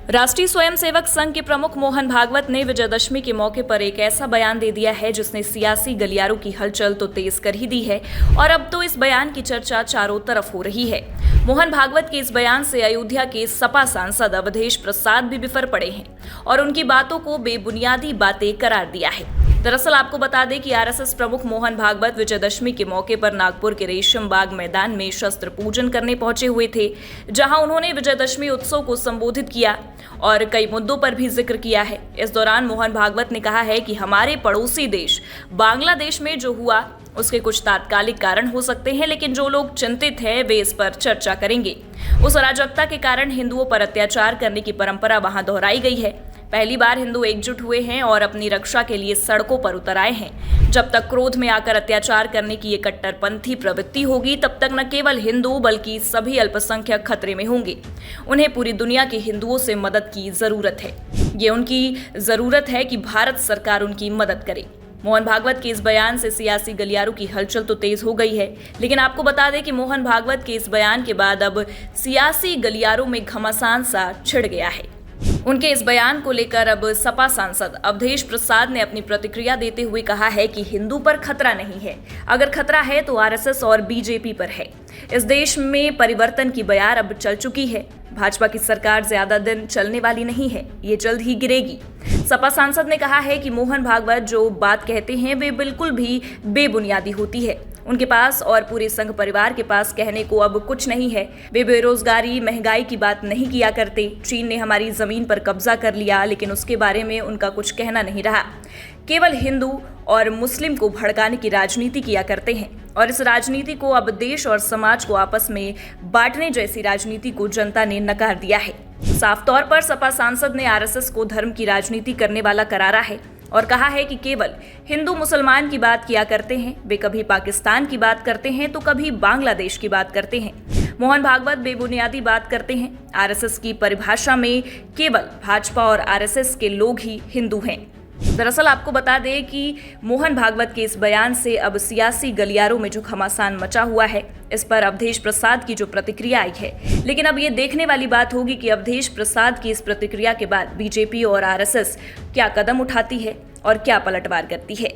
राष्ट्रीय स्वयंसेवक संघ के प्रमुख मोहन भागवत ने विजयदशमी के मौके पर एक ऐसा बयान दे दिया है जिसने सियासी गलियारों की हलचल तो तेज कर ही दी है और अब तो इस बयान की चर्चा चारों तरफ हो रही है। मोहन भागवत के इस बयान से अयोध्या के सपा सांसद अवधेश प्रसाद भी बिफर पड़े हैं और उनकी बातों को बेबुनियादी बातें करार दिया है। दरअसल आपको बता दें कि आरएसएस प्रमुख मोहन भागवत विजयदशमी के मौके पर नागपुर के रेशम बाग मैदान में शस्त्र पूजन करने पहुंचे हुए थे, जहां उन्होंने विजयदशमी उत्सव को संबोधित किया और कई मुद्दों पर भी जिक्र किया है। इस दौरान मोहन भागवत ने कहा है कि हमारे पड़ोसी देश बांग्लादेश में जो हुआ उसके कुछ तात्कालिक कारण हो सकते हैं, लेकिन जो लोग चिंतित हैं वे इस पर चर्चा करेंगे। उस अराजकता के कारण हिंदुओं पर अत्याचार करने की परंपरा वहां दोहराई गई है। पहली बार हिंदू एकजुट हुए हैं और अपनी रक्षा के लिए सड़कों पर उतर आए हैं। जब तक क्रोध में आकर अत्याचार करने की ये कट्टरपंथी प्रवृत्ति होगी, तब तक न केवल हिंदू बल्कि सभी अल्पसंख्यक खतरे में होंगे। उन्हें पूरी दुनिया के हिंदुओं से मदद की जरूरत है। ये उनकी जरूरत है कि भारत सरकार उनकी मदद करे। मोहन भागवत के इस बयान से सियासी गलियारों की हलचल तो तेज हो गई है, लेकिन आपको बता दें कि मोहन भागवत के इस बयान के बाद अब सियासी गलियारों में घमासान सा छिड़ गया है। उनके इस बयान को लेकर अब सपा सांसद अवधेश प्रसाद ने अपनी प्रतिक्रिया देते हुए कहा है कि हिंदू पर खतरा नहीं है, अगर खतरा है तो आरएसएस और बीजेपी पर है। इस देश में परिवर्तन की बयार अब चल चुकी है। भाजपा की सरकार ज्यादा दिन चलने वाली नहीं है, ये जल्द ही गिरेगी। सपा सांसद ने कहा है कि मोहन भागवत जो बात कहते हैं वे बिल्कुल भी बेबुनियादी होती है। उनके पास और पूरे संघ परिवार के पास कहने को अब कुछ नहीं है। वे बेरोजगारी, महंगाई की बात नहीं किया करते। चीन ने हमारी जमीन पर कब्जा कर लिया, लेकिन उसके बारे में उनका कुछ कहना नहीं रहा। केवल हिंदू और मुस्लिम को भड़काने की राजनीति किया करते हैं और इस राजनीति को अब देश और समाज को आपस में बांटने जैसी राजनीति को जनता ने नकार दिया है। साफ तौर पर सपा सांसद ने आरएसएस को धर्म की राजनीति करने वाला करारा है और कहा है कि केवल हिंदू मुसलमान की बात किया करते हैं। वे कभी पाकिस्तान की बात करते हैं तो कभी बांग्लादेश की बात करते हैं। मोहन भागवत बेबुनियादी बात करते हैं। आरएसएस की परिभाषा में केवल भाजपा और आरएसएस के लोग ही हिंदू हैं। दरअसल आपको बता दें कि मोहन भागवत के इस बयान से अब सियासी गलियारों में जो घमासान मचा हुआ है, इस पर अवधेश प्रसाद की जो प्रतिक्रिया आई है। लेकिन अब ये देखने वाली बात होगी कि अवधेश प्रसाद की इस प्रतिक्रिया के बाद बीजेपी और आरएसएस क्या कदम उठाती है और क्या पलटवार करती है।